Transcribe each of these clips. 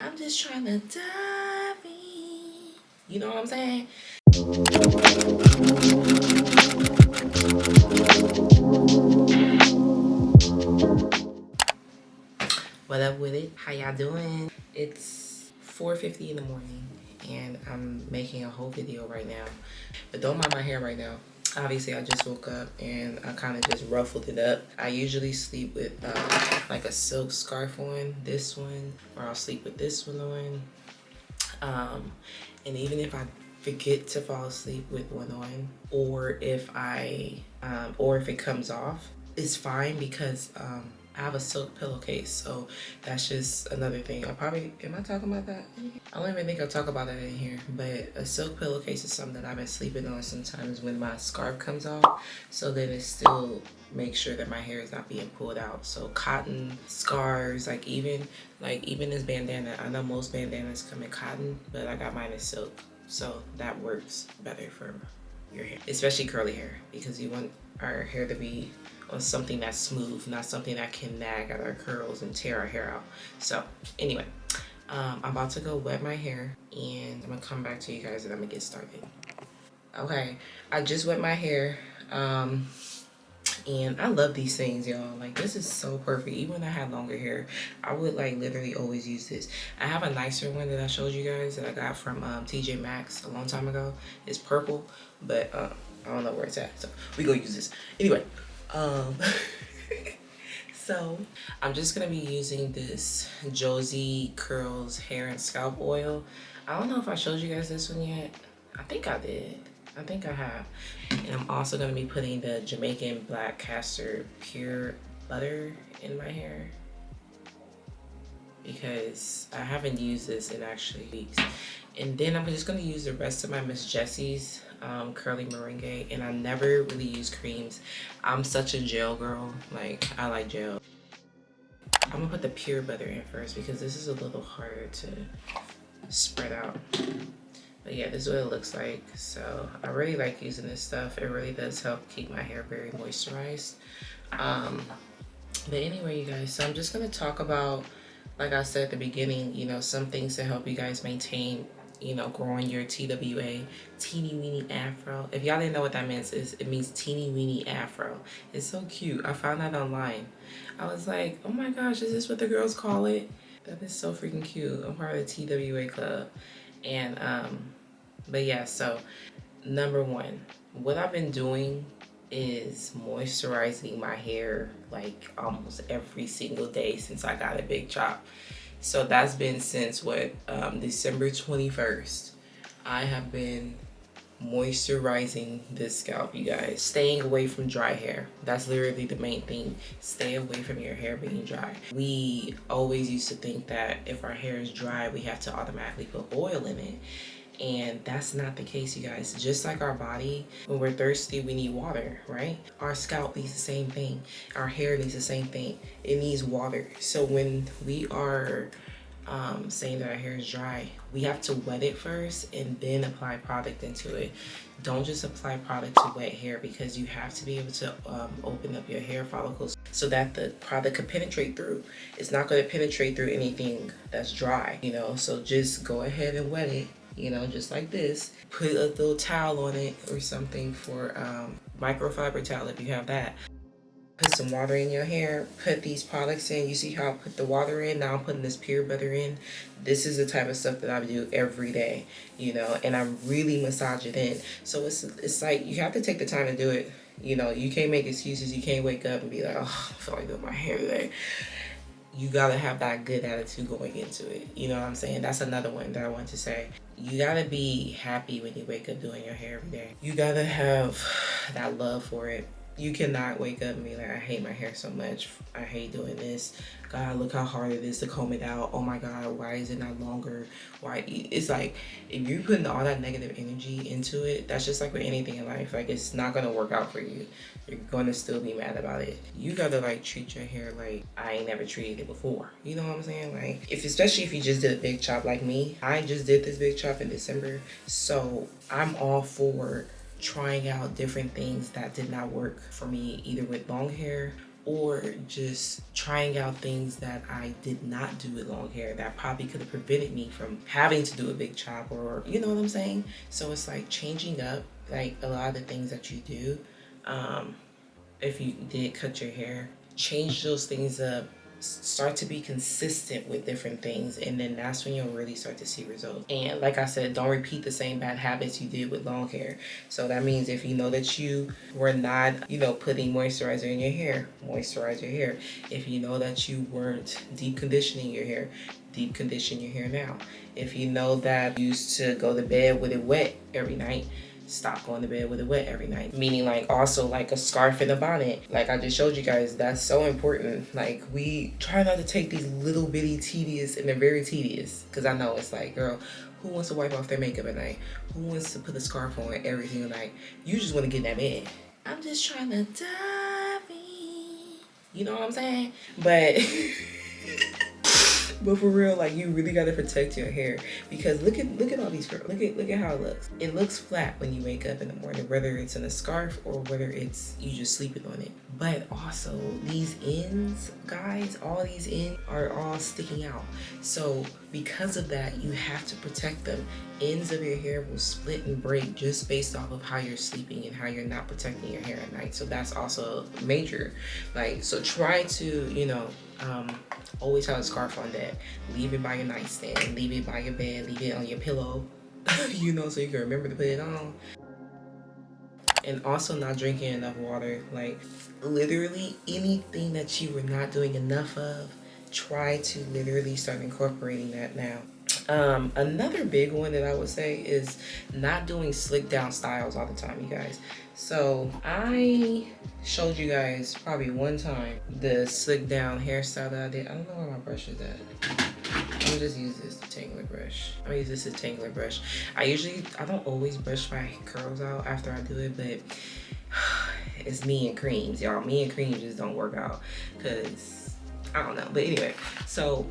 I'm just trying to dive in. You know what I'm saying? What up with it? How y'all doing? It's 4:50 in the morning and I'm making a whole video right now. But don't mind my hair right now. Obviously, I just woke up and I kind of just ruffled it up. I usually sleep with like a silk scarf on, this one, or I'll sleep with this one on. And even if I forget to fall asleep with one on, or if it comes off, it's fine because I have a silk pillowcase, so that's just another thing. Am I talking about that? I don't even think I'll talk about that in here, but a silk pillowcase is something that I've been sleeping on sometimes when my scarf comes off, so then it still makes sure that my hair is not being pulled out. So cotton, scarves, like even this bandana, I know most bandanas come in cotton, but I got mine in silk, so that works better for your hair, especially curly hair, because you want our hair to be on something that's smooth, not something that can nag at our curls and tear our hair out. So anyway, I'm about to go wet my hair and I'm gonna come back to you guys and I'm gonna get started. Okay, I just wet my hair and I love these things, y'all. Like, this is so perfect. Even when I had longer hair, I would like literally always use this. I have a nicer one that I showed you guys that I got from TJ Maxx a long time ago. It's purple, but I don't know where it's at, so we gonna use this anyway. So I'm just gonna be using this Josie Curls hair and scalp oil. I don't know if I showed you guys this one yet. I think I did. I think I have. And I'm also gonna be putting the Jamaican Black Castor Pure Butter in my hair because I haven't used this in actually weeks. And then I'm just gonna use the rest of my Miss Jessie's curly meringue, and I never really use creams. I'm such a gel girl. Like, I like gel. I'm gonna put the pure butter in first because this is a little harder to spread out. But yeah, this is what it looks like. So I really like using this stuff. It really does help keep my hair very moisturized. But anyway, you guys, so I'm just gonna talk about, like I said at the beginning, you know, some things to help you guys maintain, you know, growing your TWA, teeny weeny afro. If y'all didn't know what that means, it means teeny weeny afro. It's so cute. I found that online. I was like, oh my gosh, is this what the girls call it? That is so freaking cute. I'm part of the TWA club. And but yeah, so number one, what I've been doing is moisturizing my hair like almost every single day since I got a big chop. So that's been since what, December 21st. I have been moisturizing this scalp, you guys. Staying away from dry hair. That's literally the main thing. Stay away from your hair being dry. We always used to think that if our hair is dry, we have to automatically put oil in it. And that's not the case, you guys. Just like our body, when we're thirsty, we need water, right? Our scalp needs the same thing. Our hair needs the same thing. It needs water. So when we are saying that our hair is dry, we have to wet it first and then apply product into it. Don't just apply product to wet hair, because you have to be able to open up your hair follicles so that the product can penetrate through. It's not going to penetrate through anything that's dry, you know. So just go ahead and wet it, you know, just like this. Put a little towel on it or something, for microfiber towel if you have that. Put some water in your hair, put these products in. You see how I put the water in? Now I'm putting this pure butter in. This is the type of stuff that I do every day, you know, and I really massage it in. So it's like, you have to take the time to do it. You know, you can't make excuses. You can't wake up and be like, oh, I feel like doing my hair today. You gotta have that good attitude going into it. You know what I'm saying? That's another one that I want to say. You gotta be happy when you wake up doing your hair every day. You gotta have that love for it. You cannot wake up and be like, I hate my hair so much. I hate doing this. God, look how hard it is to comb it out. Oh my God, why is it not longer? Why? It's like, if you're putting all that negative energy into it, that's just like with anything in life. Like, it's not gonna work out for you. You're gonna still be mad about it. You gotta like treat your hair like I ain't never treated it before. You know what I'm saying? Like, especially if you just did a big chop like me. I just did this big chop in December. So I'm all for trying out different things that did not work for me, either with long hair or just trying out things that I did not do with long hair that probably could have prevented me from having to do a big chop, or you know what I'm saying? So it's like changing up like a lot of the things that you do. If you did cut your hair, change those things up, start to be consistent with different things, and then that's when you'll really start to see results. And like I said, don't repeat the same bad habits you did with long hair. So that means if you know that you were not, you know, putting moisturizer in your hair, moisturize your hair. If you know that you weren't deep conditioning your hair, deep condition your hair now. If you know that you used to go to bed with it wet every night, stop going to bed with it wet every night. Meaning like also like a scarf and a bonnet. Like I just showed you guys, that's so important. Like we try not to take these little bitty tedious, and they're very tedious. Cause I know it's like, girl, who wants to wipe off their makeup at night? Who wants to put a scarf on every single night? You just want to get in that bed. I'm just trying to dive in. You know what I'm saying? But but for real, like you really gotta protect your hair, because look at all these girls. Look at how it looks. It looks flat when you wake up in the morning, whether it's in a scarf or whether it's you just sleeping on it. But also these ends, guys, all these ends are all sticking out. So because of that, you have to protect them. Ends of your hair will split and break just based off of how you're sleeping and how you're not protecting your hair at night. So that's also major. Like, so try to, you know, always have a scarf on deck. Leave it by your nightstand, leave it by your bed, leave it on your pillow, you know, so you can remember to put it on. And also not drinking enough water. Like literally anything that you were not doing enough of, try to literally start incorporating that now. Another big one that I would say is not doing slick down styles all the time, you guys. So I showed you guys probably one time the slick down hairstyle that I did. I don't know where my brush is at. I'm gonna just use this detangler brush. I'm gonna use this detangler brush. I don't always brush my curls out after I do it, but it's me and creams, y'all. Me and creams just don't work out, cause I don't know. But anyway, so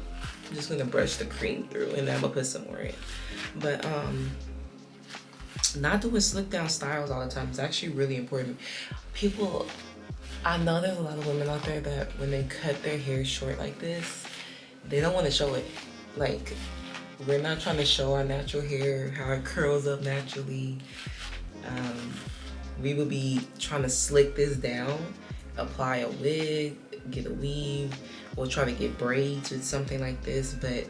I'm just gonna brush the cream through, and then I'm gonna put some more in. But not doing slick down styles all the time is actually really important. People, I know there's a lot of women out there that when they cut their hair short like this, they don't want to show it. Like, we're not trying to show our natural hair, how it curls up naturally. We would be trying to slick this down, apply a wig, get a weave, or try to get braids with something like this. But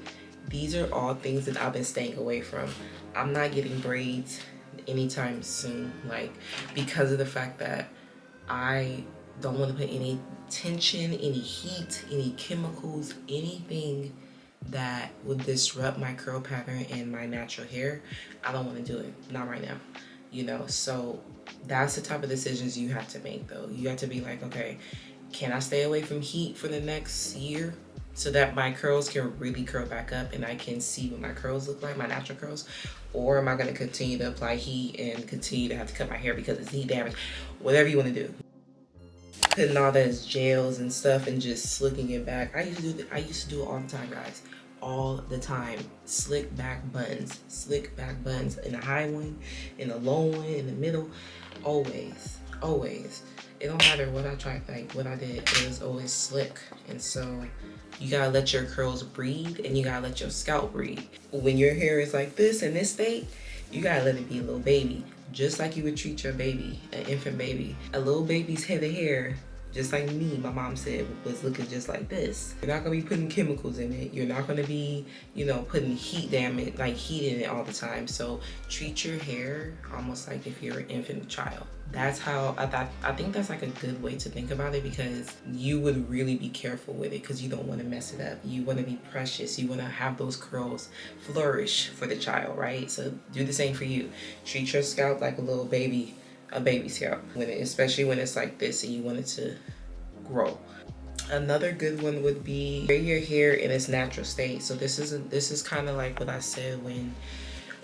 these are all things that I've been staying away from. I'm not getting braids anytime soon, like, because of the fact that I don't want to put any tension, any heat, any chemicals, anything that would disrupt my curl pattern and my natural hair. I don't want to do it, not right now, you know. So that's the type of decisions you have to make, though. You have to be like, okay, can I stay away from heat for the next year so that my curls can really curl back up and I can see what my curls look like, my natural curls? Or am I going to continue to apply heat and continue to have to cut my hair because it's heat damage? Whatever you want to do. Putting all those gels and stuff and just slicking it back. I used to do it all the time, guys. All the time. Slick back buns. Slick back buns. In a high one, in a low one, in the middle. Always. Always. It don't matter what I tried, like what I did, it was always slick. And so you gotta let your curls breathe, and you gotta let your scalp breathe. When your hair is like this in this state, you gotta let it be a little baby, just like you would treat your baby, an infant baby. A little baby's head of hair, just like me, my mom said, was looking just like this. You're not gonna be putting chemicals in it. You're not gonna be, you know, putting heat damage, like heat in it all the time. So treat your hair almost like if you're an infant child. That's how I think that's like a good way to think about it, because you would really be careful with it because you don't want to mess it up. You want to be precious. You want to have those curls flourish for the child, right? So do the same for you. Treat your scalp like a little baby, a baby scalp, especially when it's like this and you want it to grow. Another good one would be wear your hair in its natural state. So this is kind of like what I said when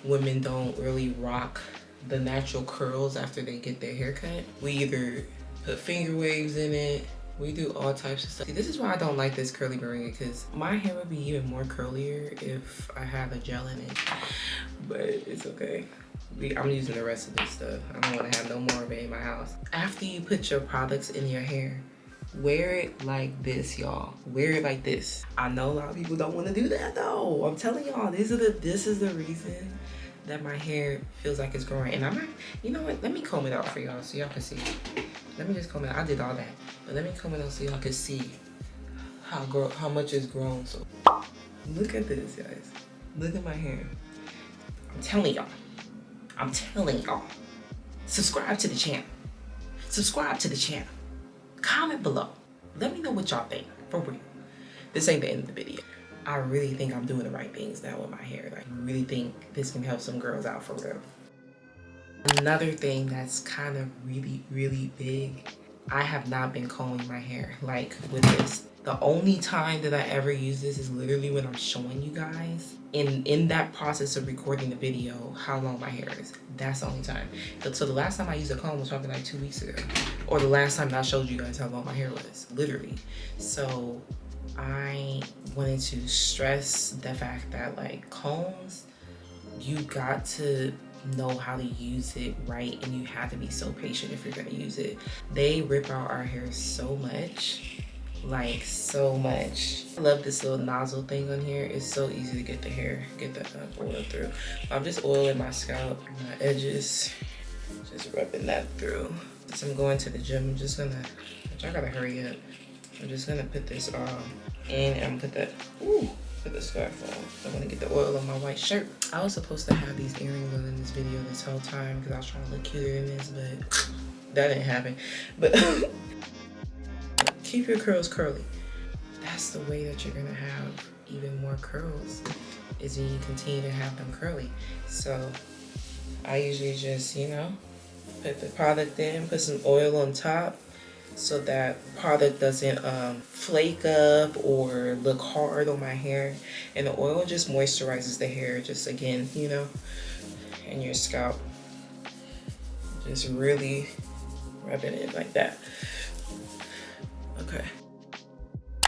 women don't really rock the natural curls after they get their hair cut. We either put finger waves in it, we do all types of stuff. See, this is why I don't like this curly moringa, because my hair would be even more curlier if I had a gel in it, but it's okay. I'm using the rest of this stuff. I don't want to have no more of it in my house. After you put your products in your hair, Wear it like this, y'all. Wear it like this. I know a lot of people don't want to do that though. I'm telling y'all, this is the reason that my hair feels like it's growing. And I'm not, you know what? Let me comb it out for y'all so y'all can see. Let me just comb it out. I did all that, but let me comb it out so y'all can see how much it's grown. So look at this, guys. Look at my hair. I'm telling y'all. I'm telling y'all. Subscribe to the channel. Subscribe to the channel. Comment below. Let me know what y'all think. For real. This ain't the end of the video. I really think I'm doing the right things now with my hair. Like, I really think this can help some girls out for real. Another thing that's kind of really big, I have not been combing my hair like with this. The only time that I ever use this is literally when I'm showing you guys in that process of recording the video how long my hair is. That's the only time. So the last time I used a comb was probably like 2 weeks ago, or the last time that I showed you guys how long my hair was, literally. So I wanted to stress the fact that like combs, you got to know how to use it right, and you have to be so patient if you're gonna use it. They rip out our hair so much, like so much. I love this little nozzle thing on here. It's so easy to get the oil through. I'm just oiling my scalp, my edges, just rubbing that through. Since I'm going to the gym, I'm just gonna, I gotta hurry up. I'm just gonna put this in, and I'm gonna put the scarf on. I'm gonna get the oil on my white shirt. I was supposed to have these earrings on in this video this whole time because I was trying to look cuter in this, but that didn't happen. But keep your curls curly. That's the way that you're gonna have even more curls, is when you continue to have them curly. So I usually just, you know, put the product in, put some oil on top, so that product doesn't flake up or look hard on my hair. And the oil just moisturizes the hair, just again, you know, and your scalp. Just really rubbing it like that. Okay.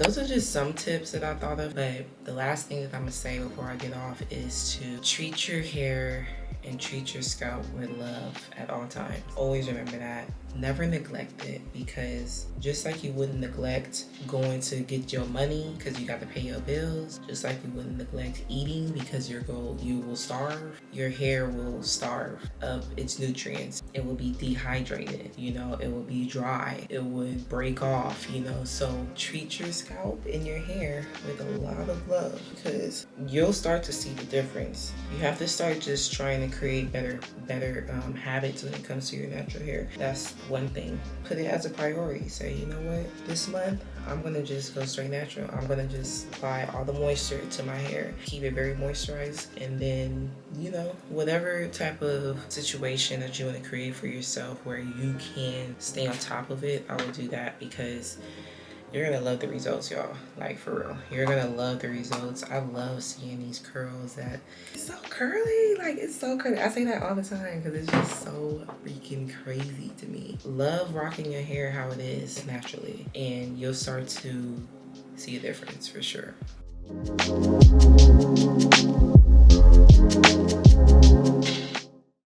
Those are just some tips that I thought of, but the last thing that I'm gonna say before I get off is to treat your hair and treat your scalp with love at all times. Always remember that. Never neglect it, because just like you wouldn't neglect going to get your money because you got to pay your bills, just like you wouldn't neglect eating because you will starve, your hair will starve of its nutrients. It will be dehydrated, you know, it will be dry, it would break off, you know. So treat your scalp and your hair with a lot of love, because you'll start to see the difference. You have to start just trying to create better habits when it comes to your natural hair. That's one thing. Put it as a priority. Say, you know what, this month I'm gonna just go straight natural. I'm gonna just apply all the moisture to my hair, keep it very moisturized, and then, you know, whatever type of situation that you want to create for yourself where you can stay on top of it, I will do that, because you're gonna love the results, y'all. Like, for real, you're gonna love the results. I love seeing these curls that it's so curly. Like, it's so curly. I say that all the time because it's just so freaking crazy to me. Love rocking your hair how it is naturally, and you'll start to see a difference for sure.